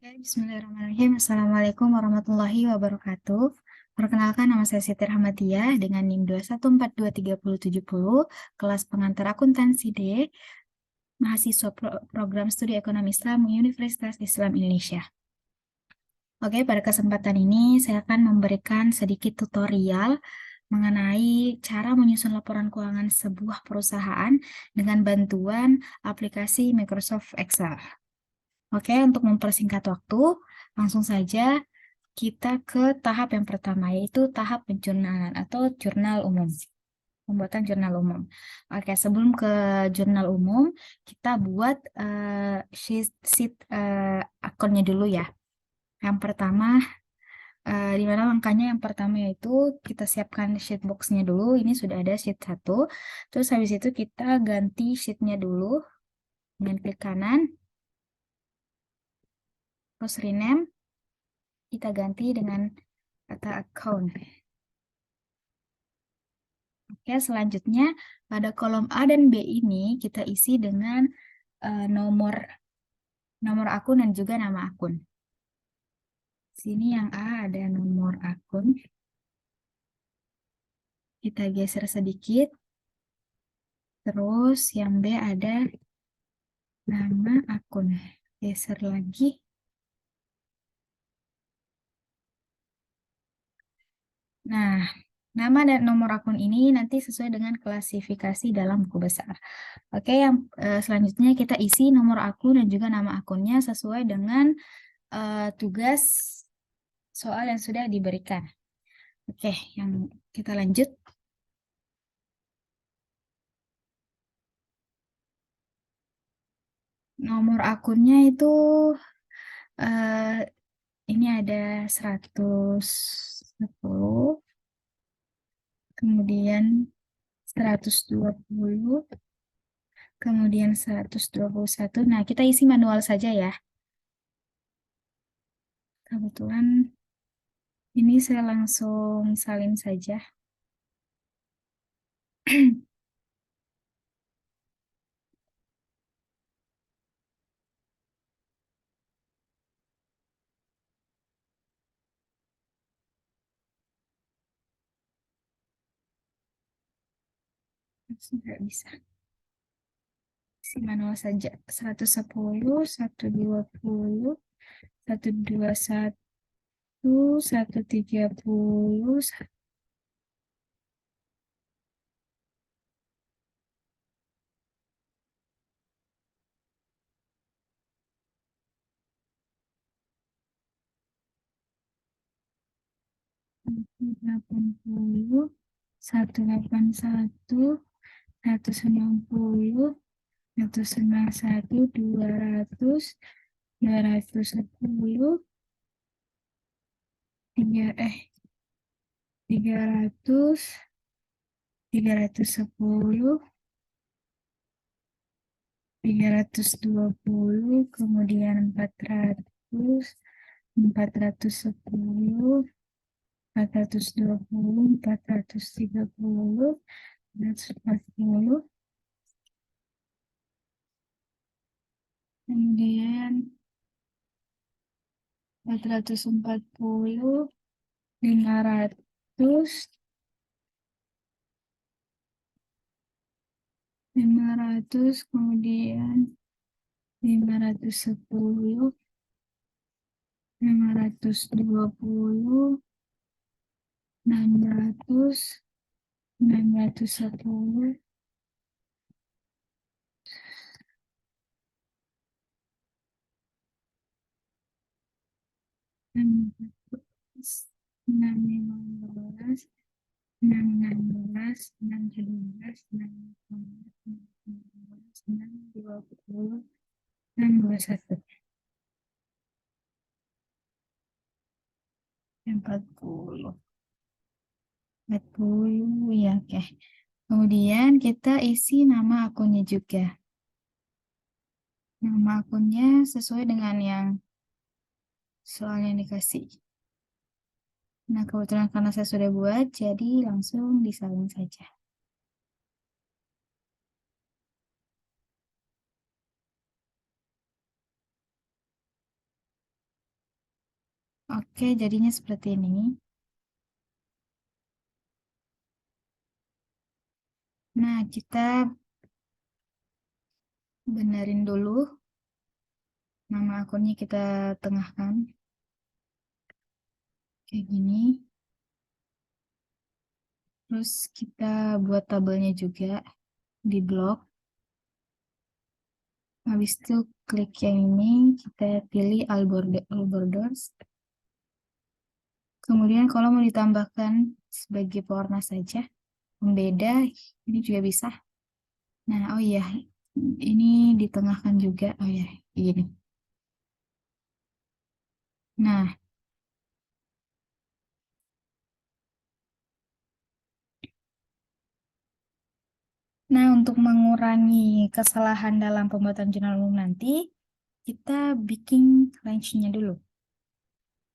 Oke, Bismillahirrahmanirrahim. Assalamualaikum warahmatullahi wabarakatuh. Perkenalkan, nama saya Siti Rahmadiah dengan NIM 2142370, kelas pengantar akuntansi D, mahasiswa program studi ekonomi Islam Universitas Islam Indonesia. Oke, pada kesempatan ini saya akan memberikan sedikit tutorial mengenai cara menyusun laporan keuangan sebuah perusahaan dengan bantuan aplikasi Microsoft Excel. Oke, untuk mempersingkat waktu, langsung saja kita ke tahap yang pertama, yaitu tahap penjurnalan atau jurnal umum. Pembuatan jurnal umum. Oke, sebelum ke jurnal umum, kita buat sheet akunnya dulu ya. Yang pertama, di mana langkahnya yang pertama yaitu kita siapkan sheet box-nya dulu. Ini sudah ada sheet 1. Terus habis itu kita ganti sheet-nya dulu dengan klik kanan. Terus rename, kita ganti dengan kata account. Oke, selanjutnya pada kolom A dan B ini kita isi dengan nomor akun dan juga nama akun. Sini yang A ada nomor akun. Kita geser sedikit. Terus yang B ada nama akun. Geser lagi. Nah, nama dan nomor akun ini nanti sesuai dengan klasifikasi dalam buku besar. Oke, yang selanjutnya kita isi nomor akun dan juga nama akunnya sesuai dengan tugas soal yang sudah diberikan. Oke, yang kita lanjut. Nomor akunnya itu ini ada 110, kemudian 120, kemudian 121. Nah, kita isi manual saja ya. Kebetulan ini saya langsung salin saja. Nggak bisa. Isi manual saja. 110, 120, 121, 130, 180, 181, 190, 191, 200, 210, 300, 310, 320, kemudian 400, 410, 420, 430, 440, kemudian 440, 500, 500, kemudian 510, 520, 600, 610, 600, 615, 616, 617, 618, 620, 621, 40, 40, ya oke. Kemudian kita isi nama akunnya juga. Nama akunnya sesuai dengan yang soalnya dikasih. Nah, kebetulan karena saya sudah buat, jadi langsung disalin saja. Oke, jadinya seperti ini. Nah, kita benerin dulu nama akunnya, kita tengahkan kayak gini. Terus kita buat tabelnya juga di blok. Habis itu klik yang ini, kita pilih all borders. Kemudian kalau mau ditambahkan sebagai pewarna saja, pembeda, ini juga bisa. Nah, oh iya, ini ditengahkan juga. Oh ya, gini. Nah, untuk mengurangi kesalahan dalam pembuatan jurnal umum nanti, kita bikin range-nya dulu.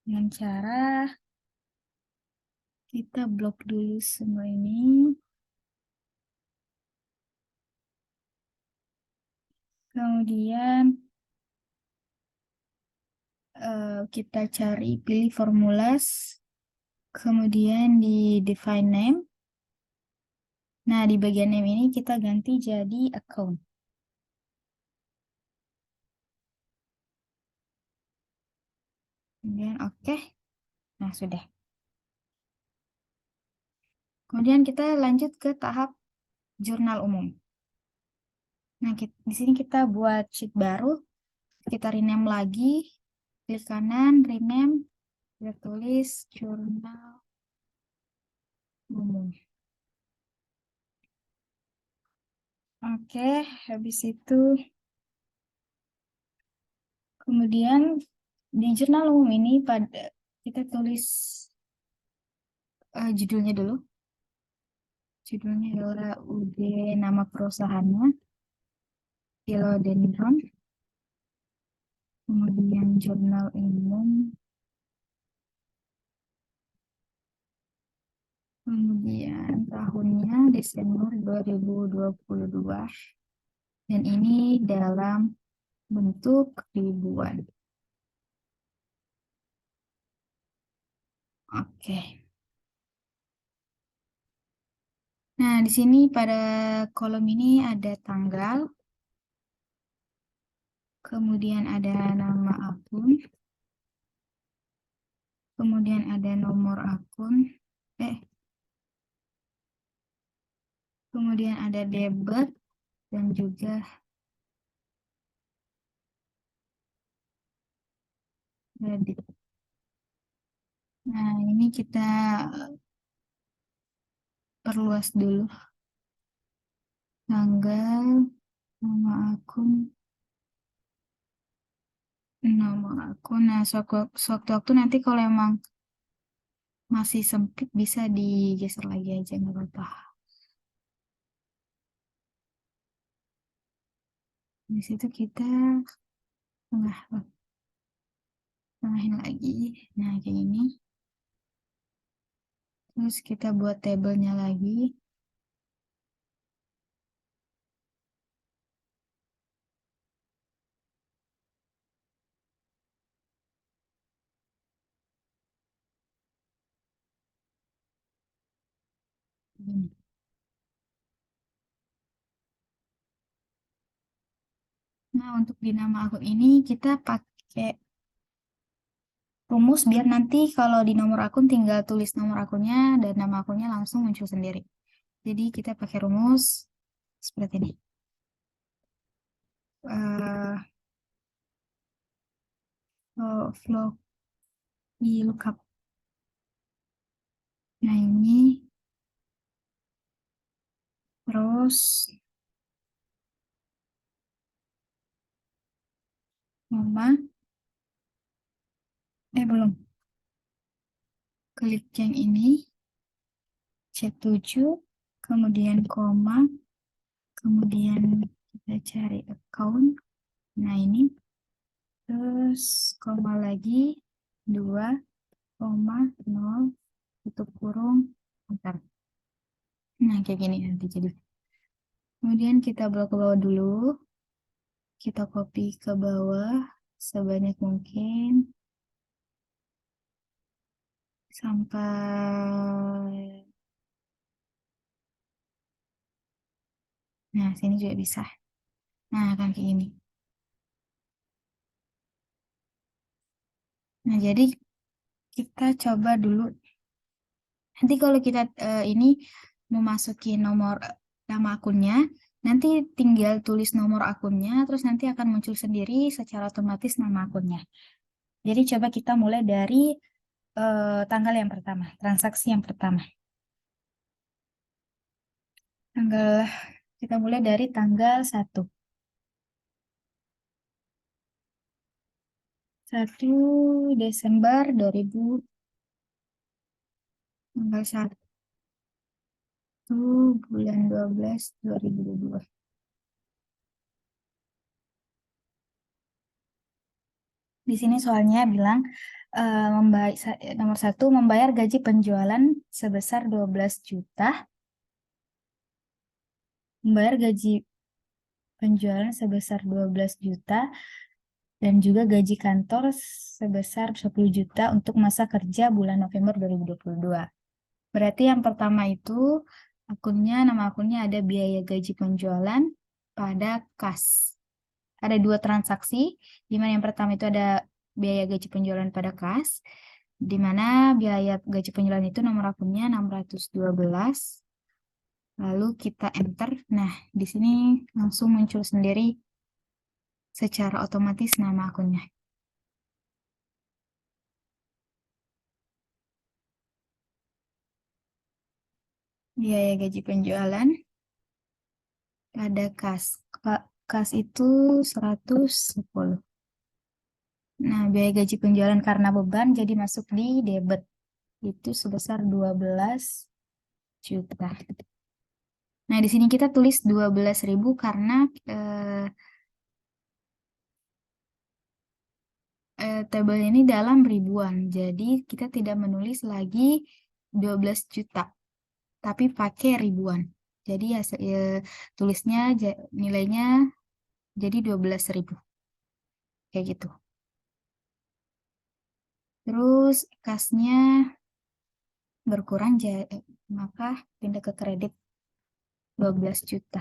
Dengan cara kita blok dulu semua ini. Kemudian kita cari, pilih formulas. Kemudian di define name. Nah, di bagian name ini kita ganti jadi account. Kemudian oke. Nah, sudah. Kemudian kita lanjut ke tahap jurnal umum. Nah, di sini kita buat sheet baru. Kita rename lagi. Klik kanan, rename. Kita tulis jurnal umum. Oke, habis itu kemudian di jurnal umum ini kita tulis judulnya dulu. Judulnya adalah UD, nama perusahaannya, Philodendron. Kemudian jurnal umum. Kemudian tahunnya Desember 2022. Dan ini dalam bentuk ribuan. Oke. Nah, di sini pada kolom ini ada tanggal, kemudian ada nama akun, kemudian ada nomor akun, kemudian ada debit dan juga kredit. Nah, ini kita perluas dulu. Tanggal, nama akun, nama akun. Nah, sewaktu-waktu nanti kalau emang masih sempit bisa digeser lagi aja, nggak apa-apa. Di situ kita tengahin lagi. Nah, kayak gini. Terus kita buat tabelnya lagi. Gini. Nah, untuk di nama akun ini kita pakai rumus biar nanti kalau di nomor akun tinggal tulis nomor akunnya dan nama akunnya langsung muncul sendiri. Jadi kita pakai rumus seperti ini. Flow di lookup. Nah, ini terus koma, belum. Klik yang ini, C7, kemudian koma, kemudian kita cari account. Nah, ini terus koma lagi, 2, koma, 0, tutup kurung, bentar. Nah, kayak gini nanti jadi. Kemudian kita blok ke bawah dulu. Kita copy ke bawah sebanyak mungkin. sampai, nah sini juga bisa. Nah, kan kayak gini. Nah, jadi kita coba dulu. Nanti kalau kita ini memasuki nomor nama akunnya, nanti tinggal tulis nomor akunnya, terus nanti akan muncul sendiri secara otomatis nama akunnya. Jadi coba kita mulai dari tanggal yang pertama, transaksi yang pertama. Tanggal kita mulai dari tanggal 1 Desember 2000, tanggal 1 bulan 12 2022. Di sini soalnya bilang nomor 1 membayar gaji penjualan sebesar 12 juta, membayar gaji penjualan sebesar 12 juta, dan juga gaji kantor sebesar 10 juta untuk masa kerja bulan November 2022. Berarti yang pertama itu nama akunnya ada biaya gaji penjualan pada kas. Ada 2 transaksi, di mana yang pertama itu ada biaya gaji penjualan pada kas, di mana biaya gaji penjualan itu nomor akunnya 612. Lalu kita enter. Nah, di sini langsung muncul sendiri secara otomatis nama akunnya. Biaya gaji penjualan pada kas. Kas itu 110. Nah, biaya gaji penjualan karena beban jadi masuk di debit. Itu sebesar 12 juta. Nah, di sini kita tulis 12.000 karena tabel ini dalam ribuan. Jadi kita tidak menulis lagi 12 juta, tapi pakai ribuan. Jadi ya, tulisnya nilainya jadi 12.000. Kayak gitu. Terus kasnya berkurang, maka pindah ke kredit 12 juta.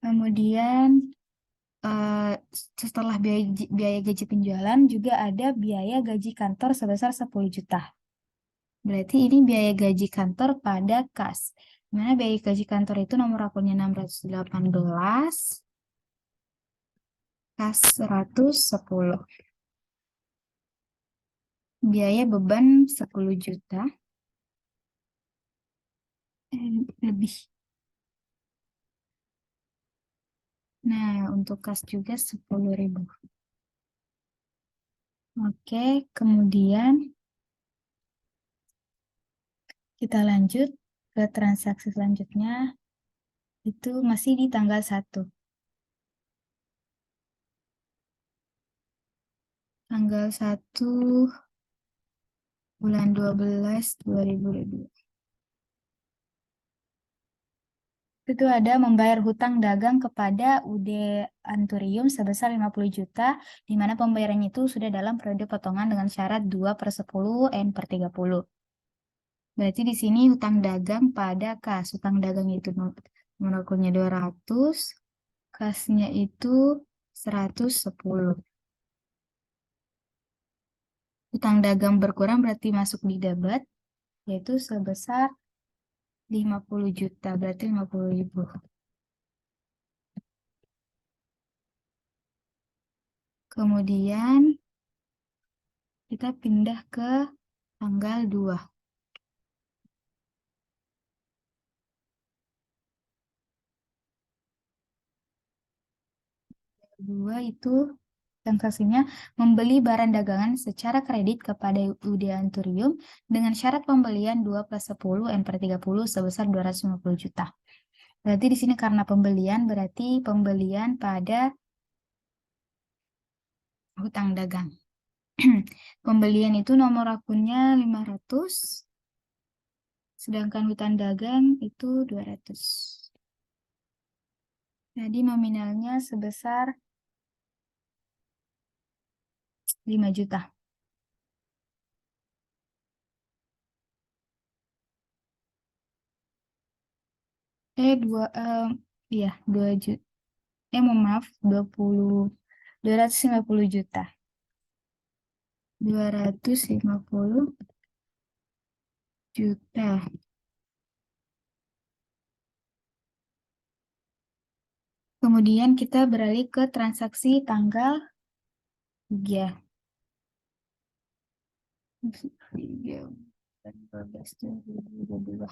Kemudian setelah biaya gaji penjualan juga ada biaya gaji kantor sebesar 10 juta. Berarti ini biaya gaji kantor pada kas. Dimana biaya gaji kantor itu nomor akunnya 618, kas 110. Biaya beban 10 juta. Lebih. Nah, untuk kas juga 10.000. Oke, kemudian kita lanjut ke transaksi selanjutnya. Itu masih di tanggal 1. Tanggal 1 bulan 12 2022. Itu ada membayar hutang dagang kepada UD Anturium sebesar 50 juta, di mana pembayarannya itu sudah dalam periode potongan dengan syarat 2/10 N/30. Berarti di sini hutang dagang pada kas. Hutang dagang itu nomor akunnya 200, kasnya itu 110. Hutang dagang berkurang berarti masuk di debit, yaitu sebesar 50 juta, berarti 50.000. Kemudian kita pindah ke tanggal 2. 2 itu transaksinya membeli barang dagangan secara kredit kepada UD Anturium dengan syarat pembelian 2/10 N/30 sebesar 250 juta. Berarti di sini karena pembelian berarti pembelian pada hutang dagang. Pembelian itu nomor akunnya 500, sedangkan hutang dagang itu 200. Jadi nominalnya sebesar 5 juta. Iya, 2 juta. Mohon maaf, 250 juta. 250 juta. Kemudian kita beralih ke transaksi tanggal 3. 3/12/2022.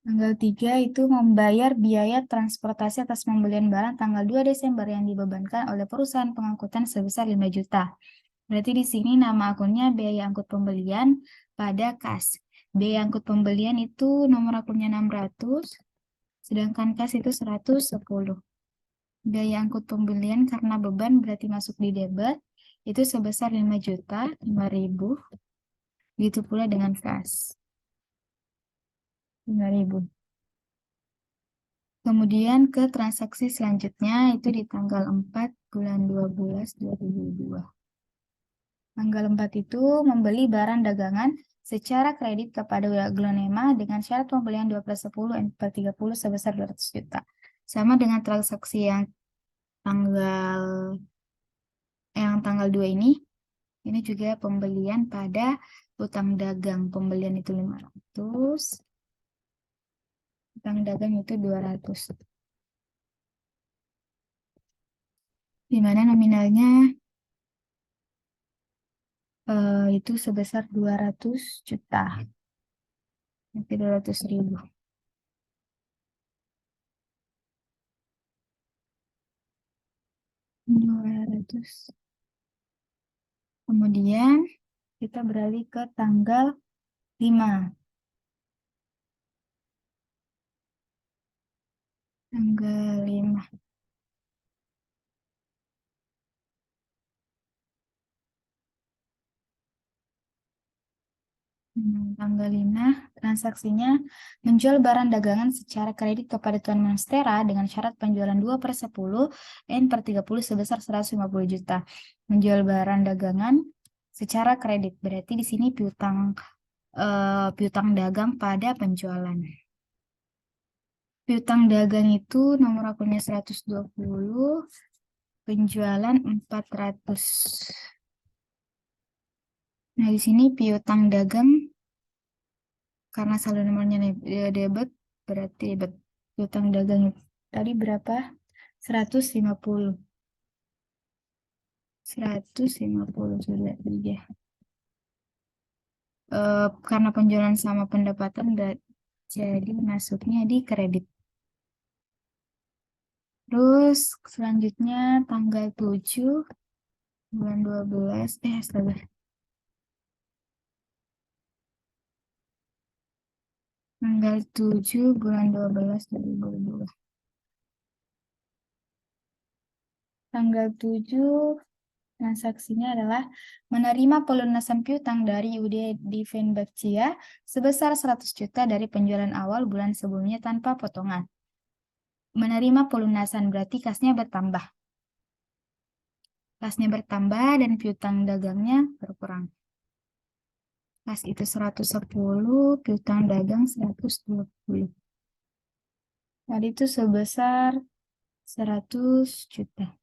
Tanggal 3 itu membayar biaya transportasi atas pembelian barang tanggal 2 Desember yang dibebankan oleh perusahaan pengangkutan sebesar 5 juta. Berarti di sini nama akunnya biaya angkut pembelian pada kas. Biaya angkut pembelian itu nomor akunnya 600, sedangkan kas itu 110. Biaya angkut pembelian karena beban berarti masuk di debit, itu sebesar 5 juta, 5.000. Gitu pula dengan kas. 5.000. Kemudian ke transaksi selanjutnya itu di tanggal 4 bulan 12 2022. Tanggal 4 itu membeli barang dagangan secara kredit kepada Aglonema dengan syarat pembelian 2/10 N/30 sebesar 200 juta. Sama dengan transaksi tanggal 2 ini juga pembelian pada utang dagang. Pembelian itu 500, utang dagang itu 200. Di mana nominalnya itu sebesar 200 juta. Nanti 200.000. 200. Kemudian kita beralih ke tanggal 5. Tanggal 5. Tanggal 5, transaksinya menjual barang dagangan secara kredit kepada Tuan Monstera dengan syarat penjualan 2/10 N/30 sebesar 150 juta. Menjual barang dagangan secara kredit, berarti di sini piutang dagang pada penjualan. Piutang dagang itu nomor akunnya 120, penjualan 400. Nah, di sini piutang dagang karena saldo nomornya debit, berarti debit. Piutang dagang tadi berapa? 150. 150 sudah tiga. Karena penjualan sama pendapatan jadi masuknya di kredit. Terus selanjutnya tanggal 7 bulan 12, astaga. Tanggal 7 bulan 12 2022. Tanggal 7 transaksinya adalah menerima pelunasan piutang dari UD Diven Bakcia sebesar 100 juta dari penjualan awal bulan sebelumnya tanpa potongan. Menerima pelunasan berarti kasnya bertambah. Kasnya bertambah dan piutang dagangnya berkurang. Kas itu 110, piutang dagang 120. Tadi itu sebesar 100 juta.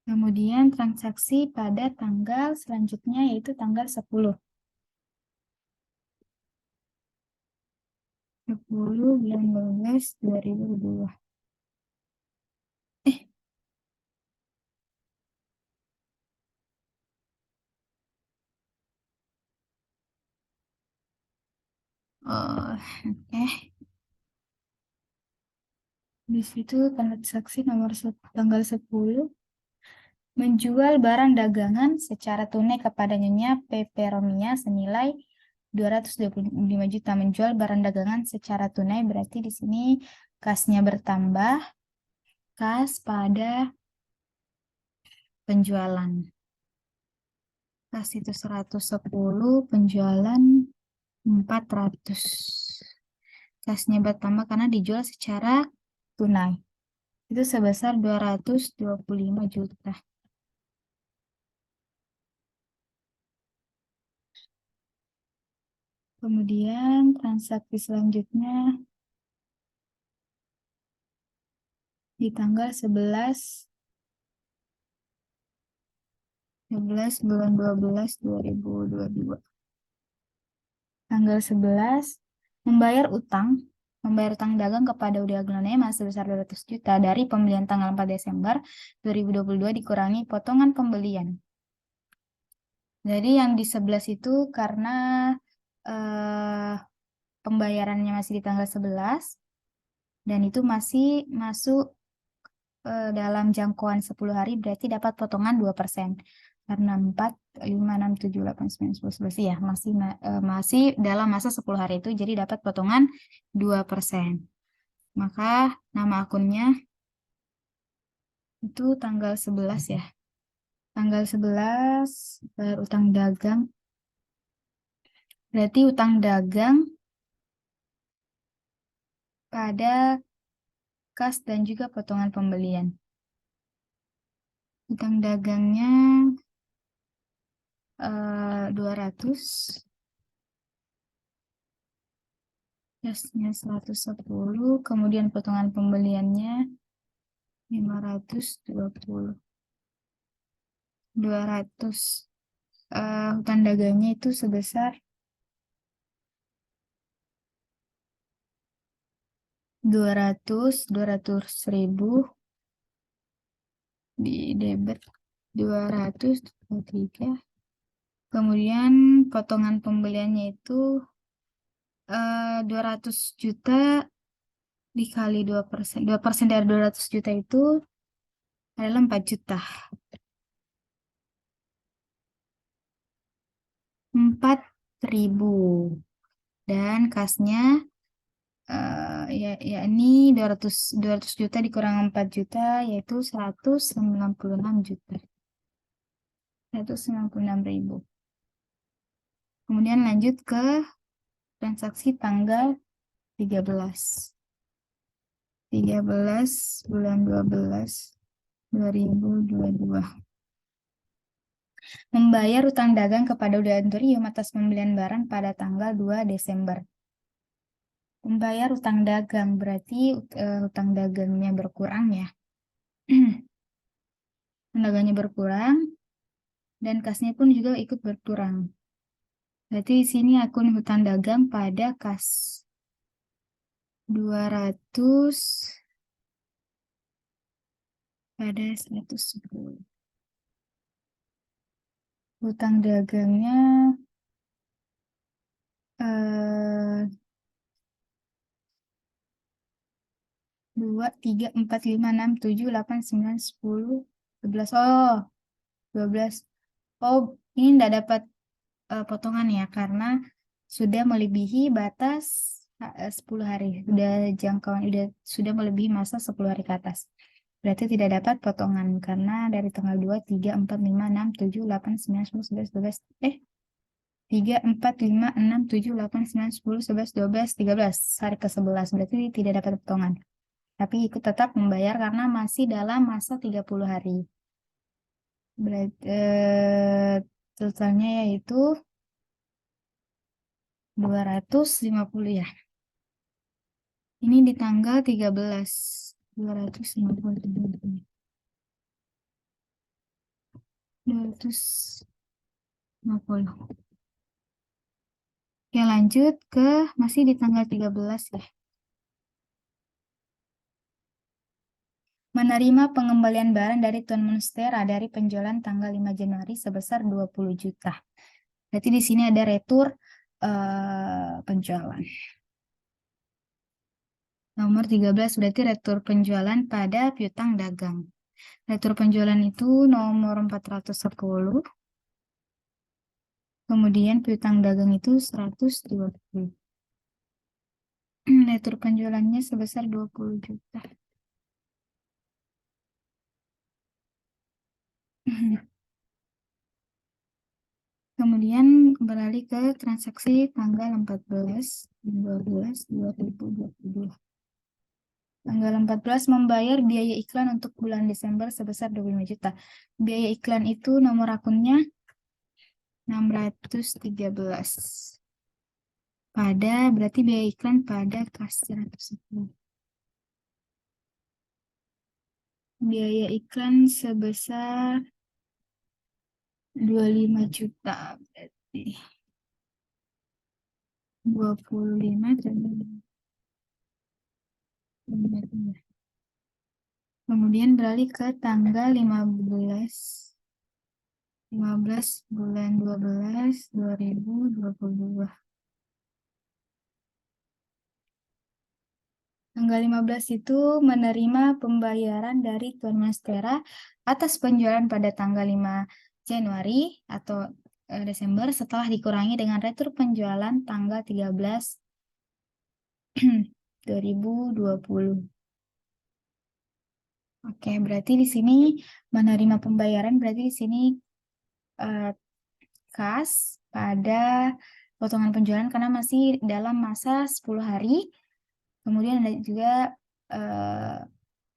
Kemudian transaksi pada tanggal selanjutnya yaitu tanggal 10. 10 bulan 12 2002. Eh, oh, di situ transaksi tanggal 10 menjual barang dagangan secara tunai kepada Nyonya Pepe Romia senilai 225 juta. Menjual barang dagangan secara tunai berarti di sini kasnya bertambah, kas pada penjualan. Kas itu 110, penjualan 400. kasnya bertambah karena dijual secara tunai. Itu sebesar 225 juta. Kemudian transaksi selanjutnya di tanggal 11 bulan 12 2022. Tanggal 11 membayar utang dagang kepada Udi Aglonema sebesar 200 juta dari pembelian tanggal 4 Desember 2022 dikurangi potongan pembelian. Jadi yang di 11 itu karena pembayarannya masih di tanggal 11 dan itu masih masuk dalam jangkauan 10 hari berarti dapat potongan 2%. Karena 4, 5, 6, 7, 8, 9, 10, 11 ya masih dalam masa 10 hari itu jadi dapat potongan 2%. Maka nama akunnya itu tanggal 11 ya. Tanggal 11 bayar utang dagang. Berarti utang dagang pada kas dan juga potongan pembelian. Utang dagangnya 200, kasnya 110, kemudian potongan pembeliannya 520. 200 utang dagangnya itu sebesar 200 ribu di debit 203. Kemudian potongan pembeliannya itu 200 juta dikali 2%. 2% dari 200 juta itu adalah 4 juta. 4.000. Dan kasnya ya ini 200 juta dikurang 4 juta yaitu 196 juta. 196.000. Kemudian lanjut ke transaksi tanggal 13 bulan 12 2022. Membayar utang dagang kepada Udi Anturium atas pembelian barang pada tanggal 2 Desember. Membayar utang dagang berarti utang dagangnya berkurang ya. Utang dagangnya berkurang dan kasnya pun juga ikut berkurang. Berarti di sini akun hutang dagang pada kas 200 pada 110. Hutang dagangnya 2, 3, 4, 5, 6, 7, 8, 9, 10, 11. Oh, 12. Oh, ini tidak dapat potongan ya karena sudah melebihi batas 10 hari. Sudah melebihi masa 10 hari ke atas. Berarti tidak dapat potongan karena dari tanggal 2, 3, 4, 5, 6, 7, 8, 9, 10, 11, 12. 3, 4, 5, 6, 7, 8, 9, 10, 11, 12, 13. Hari ke-11. Berarti tidak dapat potongan. Tapi ikut tetap membayar karena masih dalam masa 30 hari. Berarti totalnya yaitu 250 ya. Ini di tanggal 13. 250. 250. Oke, lanjut ke masih di tanggal 13 ya. Menerima pengembalian barang dari Tuan Monstera dari penjualan tanggal 5 Januari sebesar 20 juta. Berarti di sini ada retur penjualan. Nomor 13 berarti retur penjualan pada piutang dagang. Retur penjualan itu nomor 410. Kemudian piutang dagang itu 120. Retur penjualannya sebesar 20 juta. Kemudian beralih ke transaksi tanggal 14/12/2022. Tanggal 14 membayar biaya iklan untuk bulan Desember sebesar 25 juta. Biaya iklan itu nomor akunnya 613. Berarti biaya iklan pada kas 110. Biaya iklan sebesar 25 juta. Berarti 25 Kemudian beralih ke tanggal 15 bulan 12 2022. Tanggal 15 itu menerima pembayaran dari Tuan Monstera atas penjualan pada tanggal 5 Januari atau Desember setelah dikurangi dengan retur penjualan tanggal 13 2020. Oke, berarti di sini menerima pembayaran berarti di sini eh, kas pada potongan penjualan karena masih dalam masa 10 hari. Kemudian ada juga eh,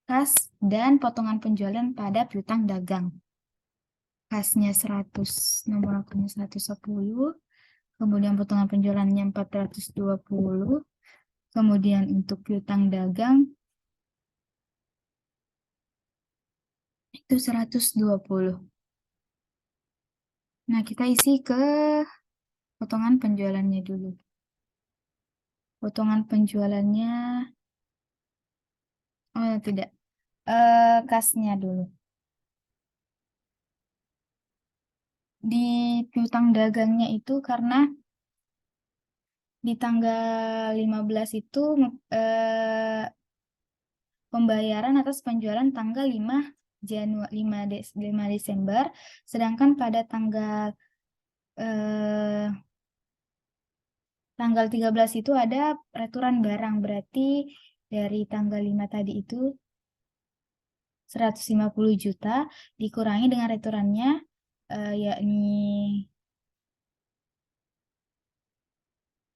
kas dan potongan penjualan pada piutang dagang. Kasnya 100, nomor akunnya 110, kemudian potongan penjualannya 420, kemudian untuk piutang dagang itu 120. Nah, kita isi ke potongan penjualannya dulu. Potongan penjualannya, oh tidak, kasnya dulu. Di piutang dagangnya itu karena di tanggal 15 itu eh, pembayaran atas penjualan tanggal 5 Desember, sedangkan pada eh, tanggal 13 itu ada returan barang, berarti dari tanggal 5 tadi itu 150 juta dikurangi dengan returannya yakni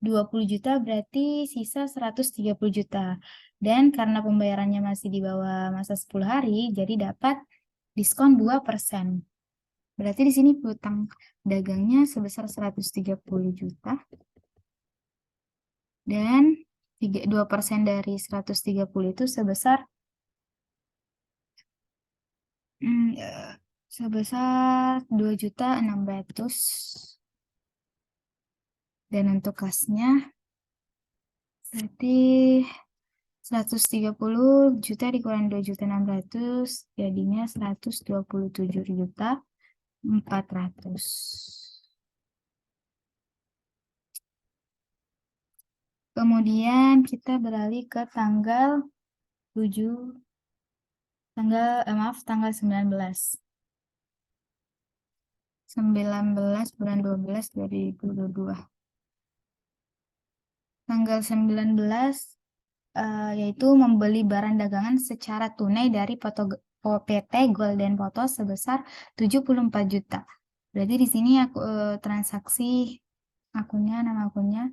20 juta berarti sisa 130 juta. Dan karena pembayarannya masih di bawah masa 10 hari, jadi dapat diskon 2%. Berarti di sini piutang dagangnya sebesar 130 juta. Dan 2% dari 130 itu sebesar hmm, eh, sebesar 2.600.000. Dan untuk kasnya berarti 130 juta dikurangi 2.600.000 jadinya 127.400.000. Kemudian kita beralih ke tanggal 7 tanggal 19 bulan 12 2022. Tanggal 19 yaitu membeli barang dagangan secara tunai dari PT Golden Photo sebesar 74 juta. Berarti di sini aku transaksi nama akunnya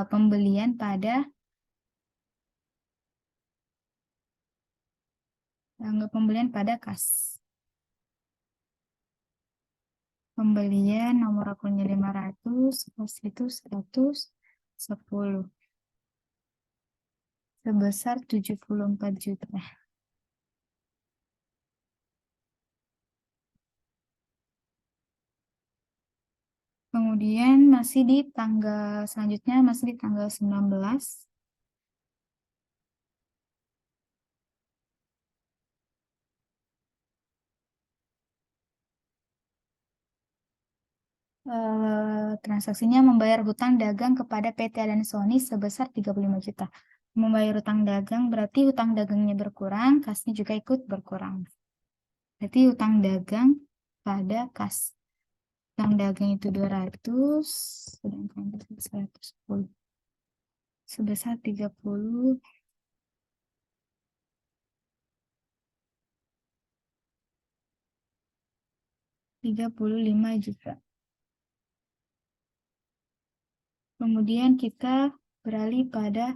pembelian pada kas. Pembelian nomor akunnya 500, kas itu 110 sebesar 74 juta. Kemudian selanjutnya masih di tanggal 19. Transaksinya membayar hutang dagang kepada PT dan Sony sebesar 35 juta. Membayar hutang dagang berarti hutang dagangnya berkurang, kasnya juga ikut berkurang. Berarti hutang dagang pada kas. Hutang dagang itu 200, sedangkan 110. Sebesar 35 juta. Kemudian kita beralih pada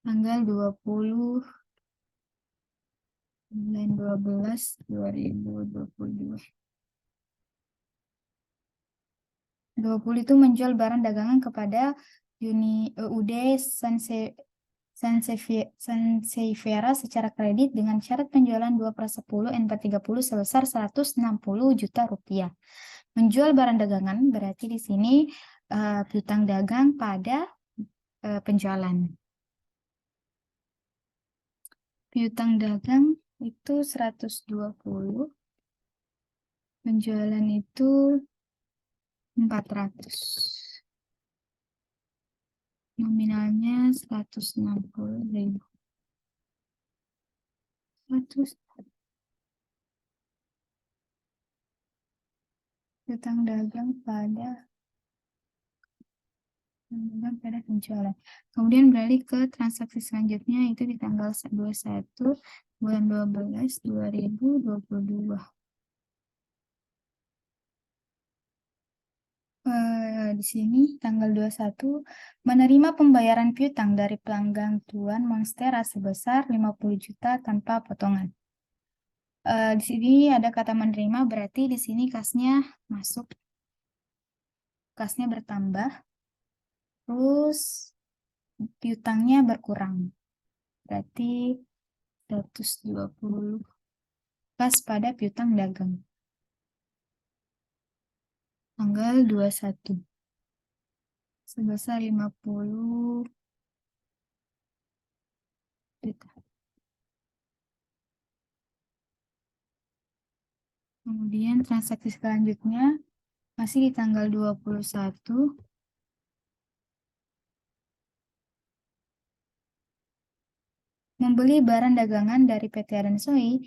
tanggal 20 bulan 12 2022. 20 itu menjual barang dagangan kepada UD Sanseviera secara kredit dengan syarat penjualan 2/10 N430 sebesar 160 juta rupiah. Menjual barang dagangan berarti di sini piutang dagang pada penjualan. Piutang dagang itu 120, penjualan itu 400. Nominalnya 160.000. 100. Piutang dagang pada penjualan. Kemudian beralih ke transaksi selanjutnya, itu di tanggal 21 bulan 12 2022. Di sini tanggal 21 menerima pembayaran piutang dari pelanggan Tuan Monstera sebesar 50 juta tanpa potongan. Di sini ada kata menerima, berarti di sini kasnya masuk, kasnya bertambah, terus piutangnya berkurang. Berarti 120 kas pada piutang dagang. Tanggal 21 sebesar 50 juta. Kemudian transaksi selanjutnya masih di tanggal 21 membeli barang dagangan dari PT Adan Sony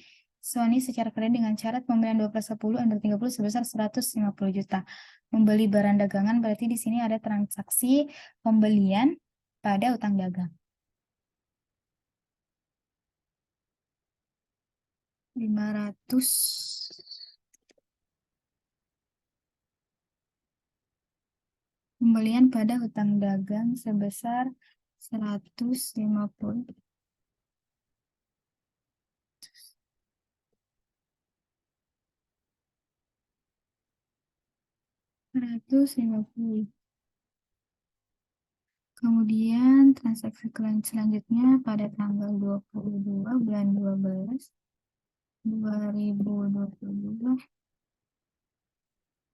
secara kredit dengan syarat pembelian 2/10 N30 sebesar 150 juta. Membeli barang dagangan berarti di sini ada transaksi pembelian pada utang dagang. 500. Pembelian pada hutang dagang sebesar 150. 150. Kemudian transaksi selanjutnya pada tanggal 22 bulan 12 2022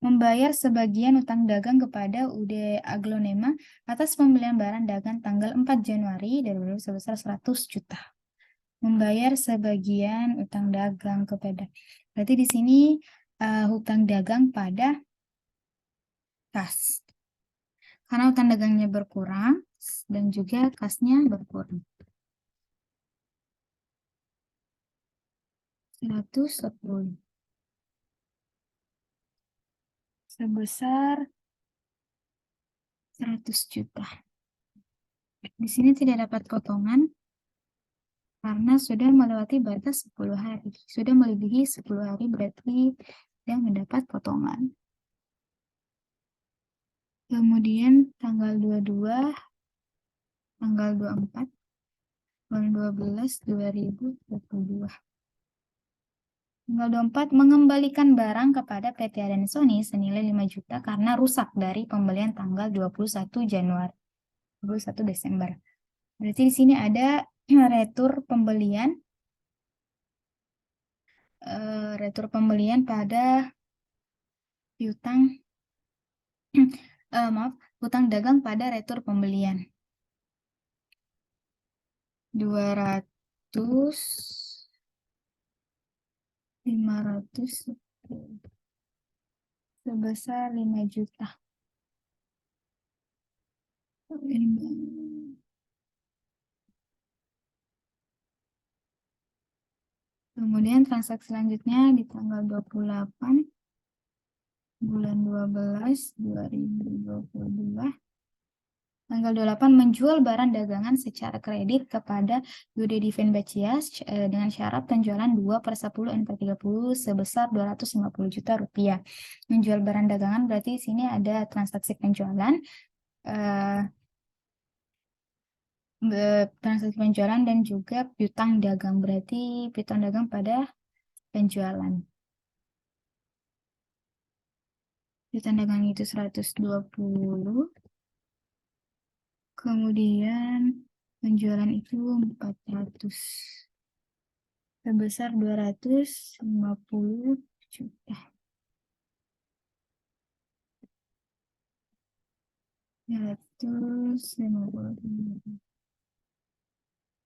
membayar sebagian utang dagang kepada UD Aglonema atas pembelian barang dagang tanggal 4 Januari 2022 sebesar 100 juta. Membayar sebagian utang dagang kepada. Berarti di sini hutang dagang pada kas. Karena utang dagangnya berkurang dan juga kasnya berkurang. 110. Sebesar 100 juta. Di sini tidak dapat potongan karena sudah melewati batas 10 hari. Sudah melebihi 10 hari berarti tidak mendapat potongan. Kemudian tanggal 22, tanggal 24, bulan 12, 2022. Tanggal 24 mengembalikan barang kepada PT Adan Sony senilai 5 juta karena rusak dari pembelian tanggal 21 Januari, 21 Desember. Berarti di sini ada retur pembelian, pada piutang, hutang dagang pada retur pembelian 200, 500 sebesar 5 juta. Kemudian transaksi selanjutnya di tanggal 28 bulan 12 2022. Tanggal 28 menjual barang dagangan secara kredit kepada Yude Divin Bacias dengan syarat penjualan 2/10 N/30 sebesar 250 juta rupiah. Menjual barang dagangan berarti di sini ada transaksi penjualan, transaksi penjualan dan juga piutang dagang, berarti piutang dagang pada penjualan. Piutang dagang itu 120. Kemudian penjualan itu 400 sebesar 250 juta. 250 juta.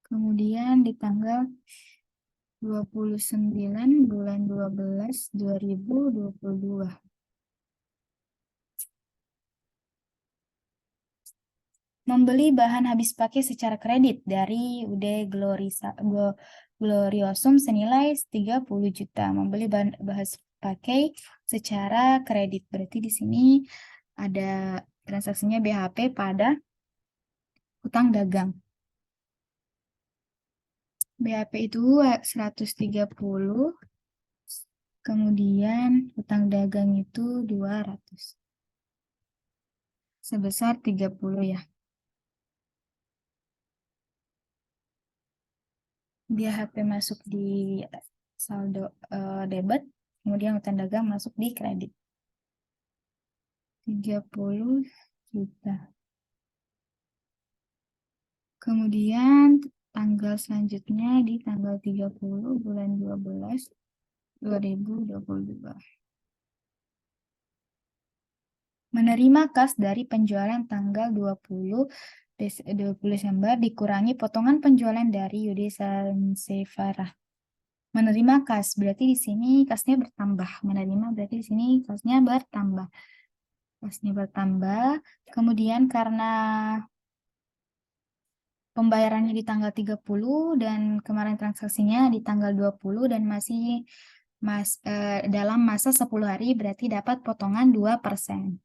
Kemudian di tanggal 29 bulan 12 2022. Membeli bahan habis pakai secara kredit dari UD Gloriosum senilai 30 juta. Membeli bahan pakai secara kredit. Berarti di sini ada transaksinya BHP pada utang dagang. BHP itu 130, kemudian utang dagang itu 200. Sebesar 30 ya. BHP masuk di saldo debit, kemudian utang dagang masuk di kredit. 30 juta. Kemudian tanggal selanjutnya di tanggal 30 bulan 12 2022. Menerima kas dari penjualan tanggal 20 Desember dikurangi potongan penjualan dari Yudi Sansevara. Menerima kas berarti di sini kasnya bertambah. Menerima berarti di sini kasnya bertambah. Kasnya bertambah. Kemudian karena pembayarannya di tanggal 30 dan kemarin transaksinya di tanggal 20 dan masih dalam masa 10 hari berarti dapat potongan 2%.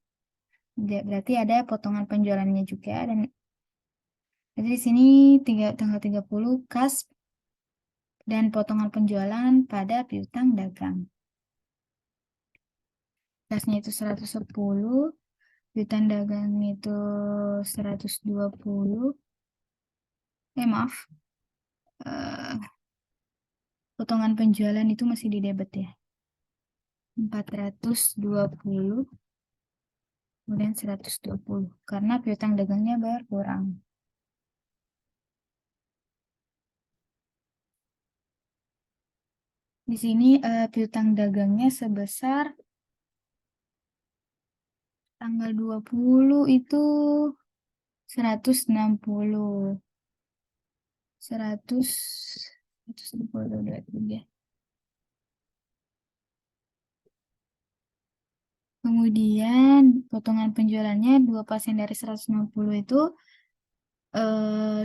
Berarti ada potongan penjualannya juga dan jadi di sini tanggal 30 kas dan potongan penjualan pada piutang dagang. Kasnya itu 110, piutang dagang itu 120. Maaf. Potongan penjualan itu masih di debit ya. 420, kemudian 120 karena piutang dagangnya berkurang. Di sini piutang dagangnya sebesar tanggal 20 itu 160. 160. Kemudian potongan penjualannya 2% dari 160 itu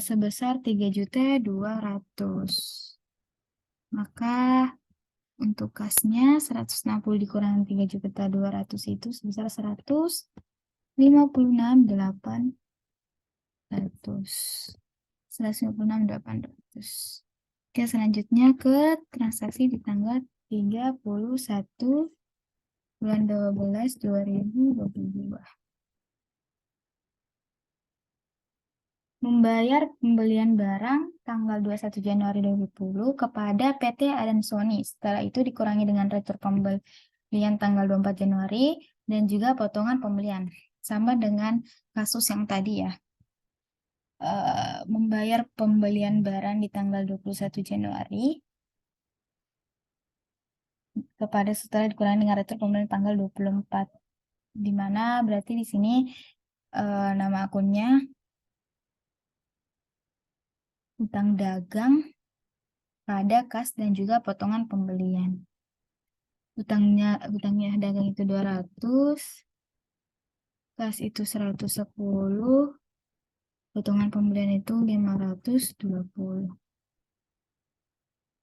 sebesar 3.200.000. Maka untuk kasnya 160 dikurangi 3.200.000 itu sebesar 156.800. Oke, selanjutnya ke transaksi di tanggal 31 bulan 12 2022. Membayar pembelian barang tanggal 21 Januari 2020 kepada PT Adansoni. Setelah itu dikurangi dengan retur pembelian tanggal 24 Januari dan juga potongan pembelian. Sama dengan kasus yang tadi ya. Membayar pembelian barang di tanggal 21 Januari kepada setelah dikurangi dengan retur pembelian tanggal 24. Di mana berarti di sini nama akunnya utang dagang pada kas dan juga potongan pembelian. Utangnya dagang itu 200, kas itu 110, potongan pembelian itu 520.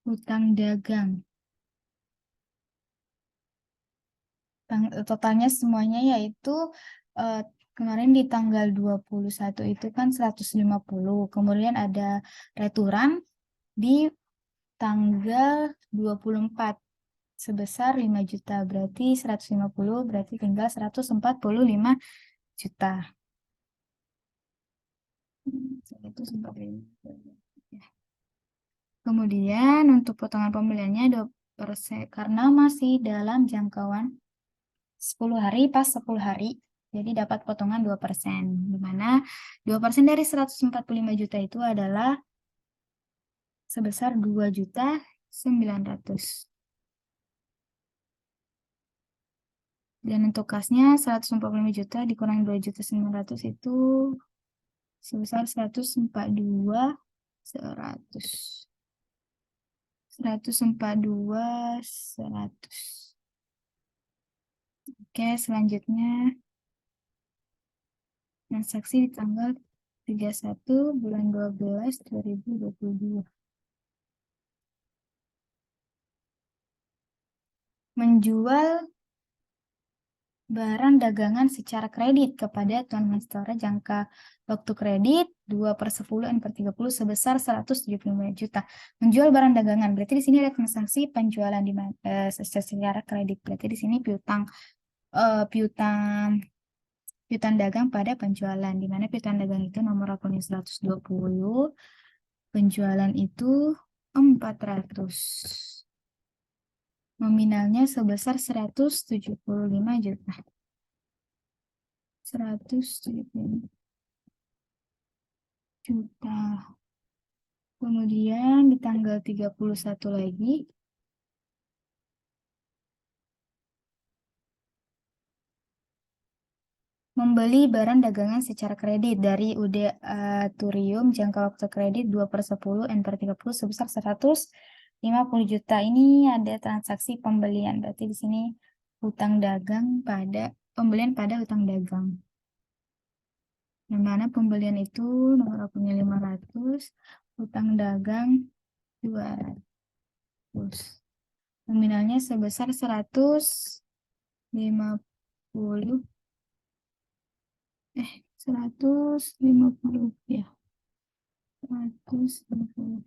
Utang dagang. Totalnya semuanya yaitu Kemarin di tanggal 21 itu kan 150. Kemudian ada returan di tanggal 24 sebesar 5 juta. Berarti 150 berarti tinggal 145 juta. 145. Ya. Kemudian untuk potongan pembeliannya 2% karena masih dalam jangkauan 10 hari pas 10 hari. Jadi dapat potongan 2%. Di mana 2% dari 145 juta itu adalah sebesar 2.900.000. Dan untuk kasnya 145 juta dikurangi 2.900.000 itu sebesar 142 100. 142 100. Oke, selanjutnya transaksi di tanggal 31 bulan 12 2022. Menjual barang dagangan secara kredit kepada tuan restoran jangka waktu kredit 2/10 N/30 sebesar 175 juta. Menjual barang dagangan, berarti di sini ada transaksi penjualan secara kredit. Berarti di sini piutang piutang dagang pada penjualan, di mana piutang dagang itu nomor akunnya 120, penjualan itu 400. Nominalnya sebesar 175 juta. 175 juta. Kemudian di tanggal 31 lagi, membeli barang dagangan secara kredit dari UD Turium jangka waktu kredit 2/10 N/30 sebesar 150 juta. Ini ada transaksi pembelian. Berarti di sini hutang dagang pada pembelian pada hutang dagang. Yang mana pembelian itu nomor akunnya 500, hutang dagang 200. Nominalnya sebesar 150 150 ya. 150.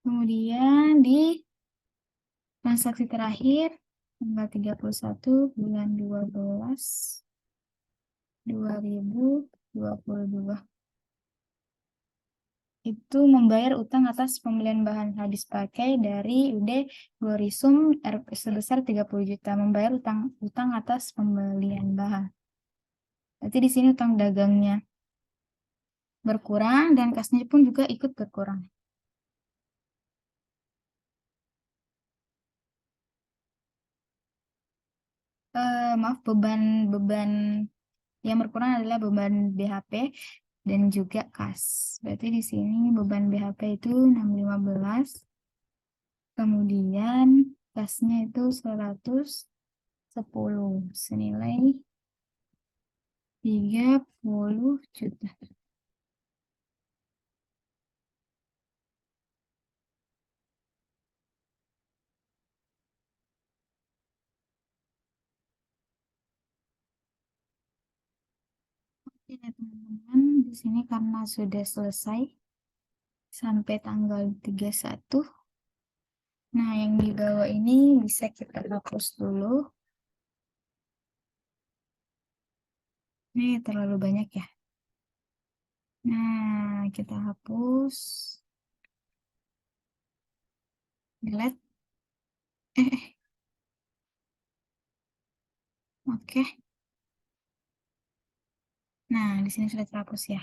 Kemudian di transaksi terakhir tanggal 31 bulan 12 2022 itu membayar utang atas pembelian bahan habis pakai dari UD Glorisum sebesar 30 juta. Membayar utang atas pembelian bahan. Berarti di sini utang dagangnya berkurang dan kasnya pun juga ikut berkurang. Maaf, beban yang berkurang adalah beban BHP dan juga kas. Berarti di sini beban BHP itu 615. Kemudian kasnya itu 110 senilai 30 juta. Oke, teman-teman, di sini karena sudah selesai sampai tanggal 31. Nah, yang di bawah ini bisa kita hapus dulu. Ini terlalu banyak ya. Nah, kita hapus. Delete. Eh. Oke. Nah, di sini sudah terhapus ya.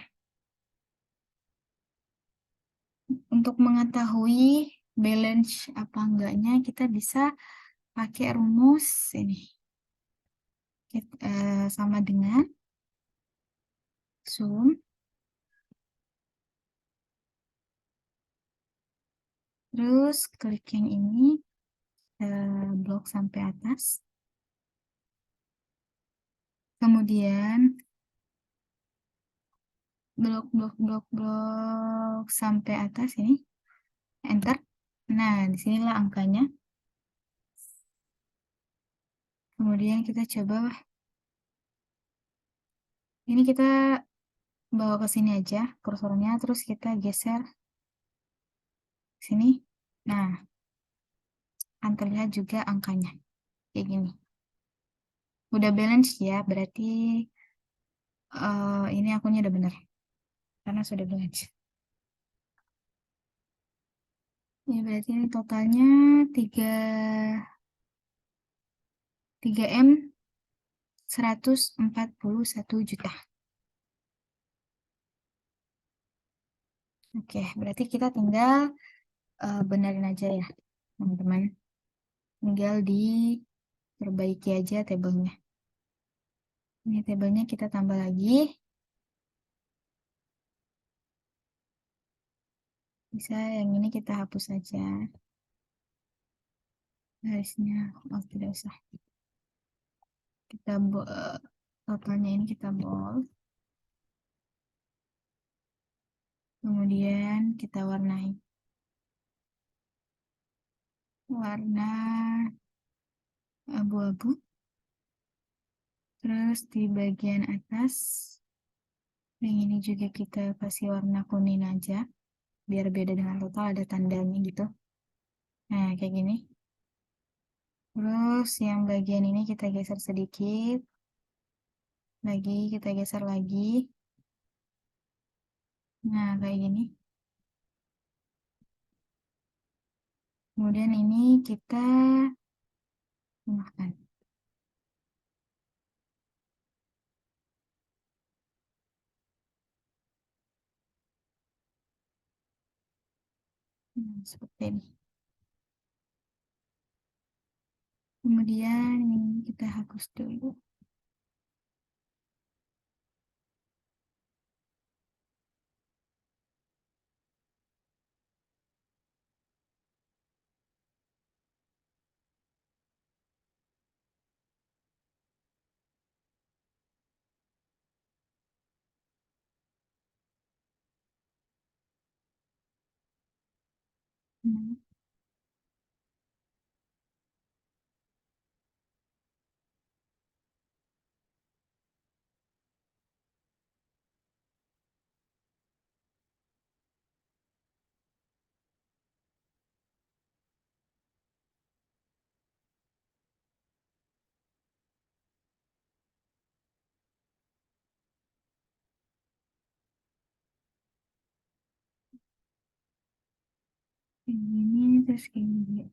Untuk mengetahui balance apa enggaknya, kita bisa pakai rumus ini. Sama dengan sum. Terus klik yang ini, blok sampai atas. Kemudian blok sampai atas ini. Enter. Nah, disinilah angkanya. Kemudian kita coba Ini kita bawa ke sini aja kursornya, terus kita geser sini. Nah, akan terlihat juga angkanya. Kayak gini. Udah balance ya, berarti ini akunnya udah bener. Karena sudah balance. Ya, berarti ini totalnya 3M 141 juta. Oke, berarti kita tinggal benerin aja ya, teman-teman. Tinggal diperbaiki aja tabelnya. Ini tabelnya kita tambah lagi. Bisa yang ini kita hapus saja. Garisnya, oh tidak usah. Kita totalnya ini kita bold. Kemudian kita warnai. Warna abu-abu. Terus di bagian atas, yang ini juga kita kasih warna kuning aja. Biar beda dengan total, ada tandanya gitu. Nah, kayak gini. Terus yang bagian ini kita geser sedikit. Lagi, kita geser lagi. Nah, kayak gini. Kemudian ini kita tambahkan. Seperti ini. Kemudian ini kita hapus dulu. Nah, kayak gini, terus kayak gini.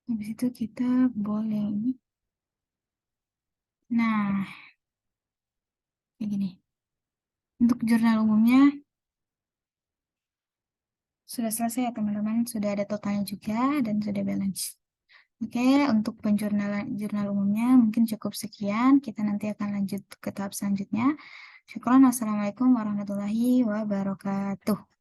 Habis itu kita boleh ini. Nah, kayak gini. Untuk jurnal umumnya sudah selesai ya teman-teman. Sudah ada totalnya juga dan sudah balance. Oke, untuk penjurnalan jurnal umumnya mungkin cukup sekian. Kita nanti akan lanjut ke tahap selanjutnya. Syukuran. Wassalamualaikum warahmatullahi wabarakatuh.